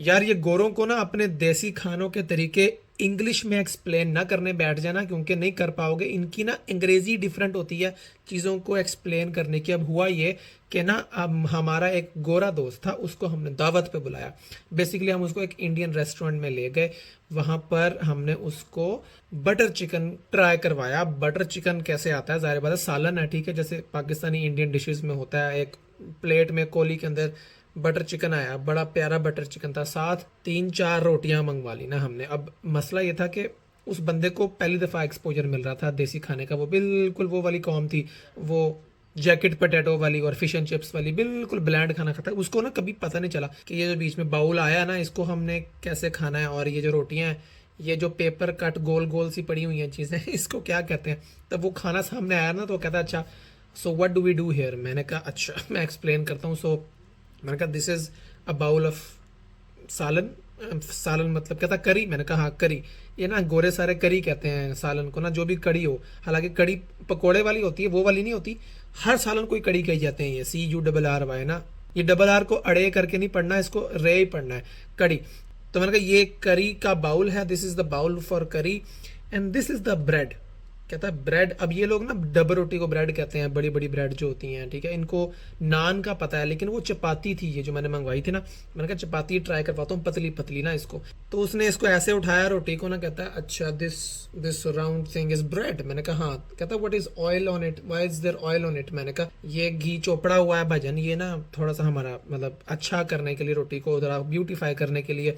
यार ये गोरों को ना अपने देसी खानों के तरीके इंग्लिश में एक्सप्लेन ना करने बैठ जाना, क्योंकि नहीं कर पाओगे। इनकी ना अंग्रेजी डिफरेंट होती है चीज़ों को एक्सप्लेन करने की। अब हुआ ये कि ना, अब हमारा एक गोरा दोस्त था, उसको हमने दावत पे बुलाया। बेसिकली हम उसको एक इंडियन रेस्टोरेंट में ले गए। वहाँ पर हमने उसको बटर चिकन ट्राई करवाया। बटर चिकन कैसे आता है, ज़ाहिर बात है सालन है, ठीक है, जैसे पाकिस्तानी इंडियन डिशेस में होता है। एक प्लेट में कोली के अंदर बटर चिकन आया, बड़ा प्यारा बटर चिकन था, साथ 3-4 रोटियां मंगवा ली ना हमने। अब मसला ये था कि उस बंदे को पहली दफ़ा एक्सपोजर मिल रहा था देसी खाने का। वो बिल्कुल वो वाली कौम थी, वो जैकेट पोटैटो वाली और फिश एंड चिप्स वाली बिल्कुल ब्लैंड खाना खाता है। उसको ना कभी पता नहीं चला कि ये जो बीच में बाउल आया ना, इसको हमने कैसे खाना है, और ये जो रोटियां हैं, ये जो पेपर कट गोल गोल सी पड़ी हुई हैं चीज़ें इसको क्या कहते हैं। तब वो खाना सामने आया ना, तो वो कहता अच्छा, so what do we do here. मैंने कहा अच्छा मैं एक्सप्लेन करता हूँ। सो मैंने कहा this is a bowl of salan. सालन मतलब कहता करी। मैंने कहा हाँ करी। ये ना गोरे सारे करी कहते हैं सालन को ना, जो भी कड़ी हो। हालांकि कड़ी पकोड़े वाली होती है, वो वाली नहीं होती। हर सालन को ही कड़ी कही जाते हैं। ये CURRY ना, ये डबल आर को अड़े करके नहीं पढ़ना, इसको रे ही पढ़ना है, कड़ी। तो मैंने कहा ये करी का बाउल है, this is the bowl for curry, and this is the bread. कहता है ब्रेड। अब ये लोग ना डबल रोटी को ब्रेड कहते हैं, बड़ी बड़ी ब्रेड जो होती हैं, ठीक है। इनको नान का पता है, लेकिन वो चपाती थी ये जो मैंने मंगवाई थी ना। मैंने कहा चपाती ट्राई करवाता हूँ, पतली पतली ना इसको। तो उसने इसको ऐसे उठाया रोटी को ना, कहता है अच्छा this this round thing is bread. मैंने कहा हाँ। कहता what is oil on it, why is there oil on it. मैंने कहा ये घी चोपड़ा हुआ है भजन, ये ना थोड़ा सा हमारा मतलब अच्छा करने के लिए, रोटी को थोड़ा ब्यूटीफाई करने के लिए,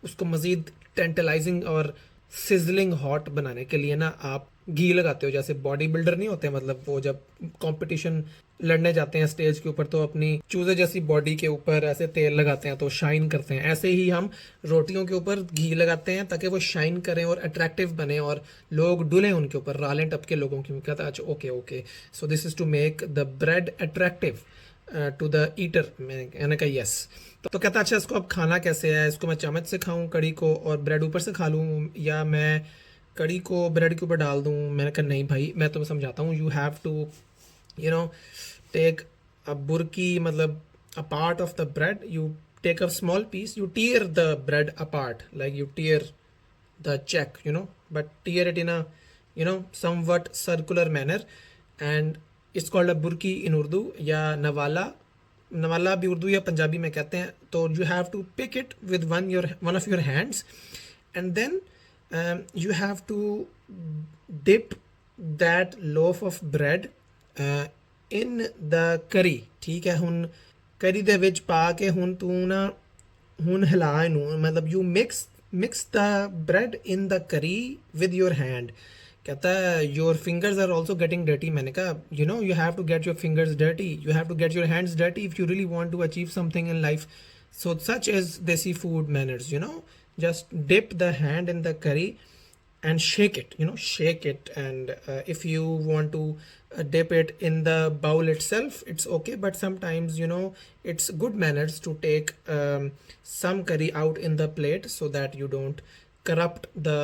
उसको मजीद टेंटलाइजिंग और सिजलिंग हॉट बनाने के लिए ना आप घी लगाते हो। जैसे बॉडी बिल्डर नहीं होते, मतलब वो जब कंपटीशन लड़ने जाते हैं स्टेज के ऊपर, तो अपनी चूजे जैसी बॉडी के ऊपर ऐसे तेल लगाते हैं तो शाइन करते हैं। ऐसे ही हम रोटियों के ऊपर घी लगाते हैं ताकि वो शाइन करें और अट्रैक्टिव बने और लोग डुलें उनके ऊपर, रालें टपके लोगों की। कहता अच्छा okay okay, so this is to make the bread attractive to the eater. मैंने कहा यस। तो कहता अच्छा इसको अब खाना कैसे है, इसको मैं चम्मच से खाऊं कड़ी को और ब्रेड ऊपर से खा लूं, या मैं कड़ी को ब्रेड के ऊपर डाल दूं। मैंने कहा नहीं भाई, मैं तुम्हें समझाता हूँ। You have to you know take a burki, मतलब a part of the bread, you take a small piece, you tear the bread apart, like you tear the check, but tear it in a somewhat circular manner, and it's called a burki in Urdu या नवाला। नवाला भी उर्दू या पंजाबी में कहते हैं। तो you have to pick it with one of your hands, and then you have to dip that loaf of bread in the curry। ठीक है, ਹੁਣ ਕਰੀ ਦੇ ਵਿੱਚ ਪਾ ਕੇ ਹੁਣ ਤੂੰ ਨਾ ਹੁਣ ਹਿਲਾ ਇਹਨੂੰ, ਮਤਲਬ you mix the bread in the curry with your hand. कहता है your fingers are also getting dirty. मैंने कहा you have to get your fingers dirty, you have to get your hands dirty if you really want to achieve something in life. So such is desi food manners, just dip the hand in the curry and shake it, and if you want to dip it in the bowl itself, it's okay, but sometimes it's good manners to take some curry out in the plate so that you don't corrupt the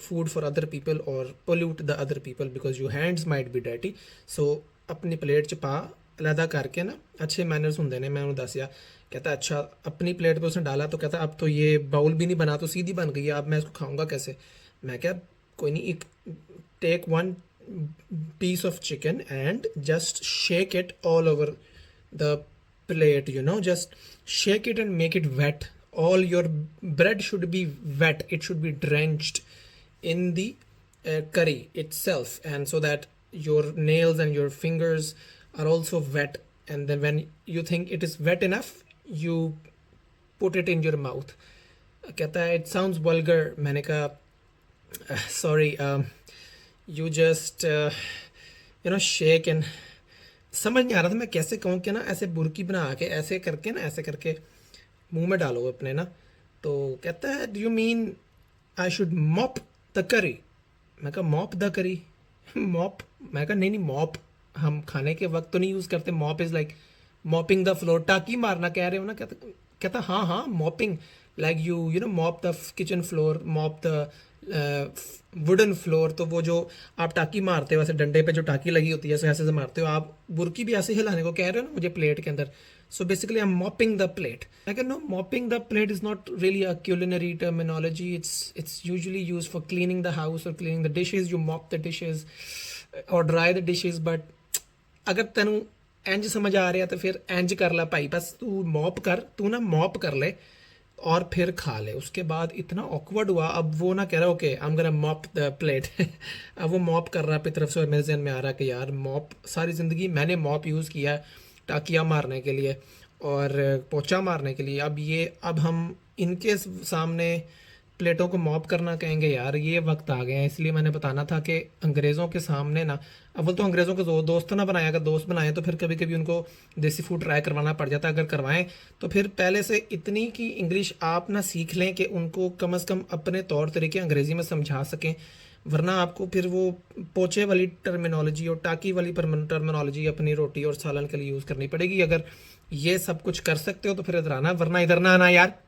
food for other people or pollute the other people because your hands might be dirty। so अपनी plate च पा अलहदा करके ना, अच्छे manners होंगे ने, मैं उन्हें दसिया। कहता अच्छा अपनी प्लेट पे उसने डाला, तो कहता अब तो ये बाउल भी नहीं बना, तो सीधी बन गई है, अब मैं इसको खाऊंगा कैसे। मैं क्या कोई नहीं, एक take one piece of chicken and just shake it all over the plate, just shake it and make it wet। all your bread should be wet, it should be drenched in the curry itself, and so that your nails and your fingers are also wet, and then when you think it is wet enough, you put it in your mouth। कहता है it sounds vulgar। मैंने कहा sorry, you just shake and समझ नहीं आ रहा था मैं कैसे कहूँ कि ना ऐसे बुरकी बना के ऐसे करके ना, ऐसे करके मुंह में डालो अपने ना। तो कहता है do you mean I should mop the करी। मैं कहा मॉप द करी, मॉप। मैं कहा नहीं मॉप हम खाने के वक्त तो नहीं यूज़ करते, mop is like mopping the floor, टाकी मारना कह रहे हो ना। कहता हाँ mopping, like you mop the kitchen floor, mop the wooden floor. तो वो जो आप टाकी मारते हो, वैसे डंडे पे जो टाकी लगी होती है ऐसे ऐसे मारते हो आप, बुरकी भी ऐसे हिलाने को कह रहे हो ना मुझे प्लेट के अंदर। So basically, I'm mopping the plate. Like, no, mopping the plate is not really a culinary terminology. It's usually used for cleaning the house or cleaning the dishes. You mop the dishes or dry the dishes. But अगर तेनू इंज समझ आ रहा तो फिर इंज कर ला भाई, बस तू मॉप कर, तू ना मॉप कर ले और फिर खा ले। उसके बाद इतना ऑकवर्ड हुआ, अब वो ना कह रहा okay I am gonna mop the plate अब वो मॉप कर रहा है अपनी तरफ से, और मेरे जहन में आ रहा है कि यार मॉप, सारी ज़िंदगी मैंने मॉप यूज़ किया है टाकिया मारने के लिए और पोछा मारने के लिए, अब हम इनके सामने प्लेटों को मॉप करना कहेंगे? यार ये वक्त आ गया है। इसलिए मैंने बताना था कि अंग्रेज़ों के सामने ना, अव्वल तो अंग्रेज़ों के दोस्त ना बनाया, अगर दोस्त बनाए तो फिर कभी कभी उनको देसी फूड ट्राई करवाना पड़ जाता है। अगर करवाएं तो फिर पहले से इतनी की इंग्लिश आप ना सीख लें कि उनको कम से कम अपने तौर तरीके अंग्रेज़ी में समझा सकें, वरना आपको फिर वो पोचे वाली टर्मिनोलॉजी और टाकी वाली टर्मिनोलॉजी अपनी रोटी और सालन के लिए यूज़ करनी पड़ेगी। अगर ये सब कुछ कर सकते हो तो फिर इधर आना, वरना इधर ना आना यार।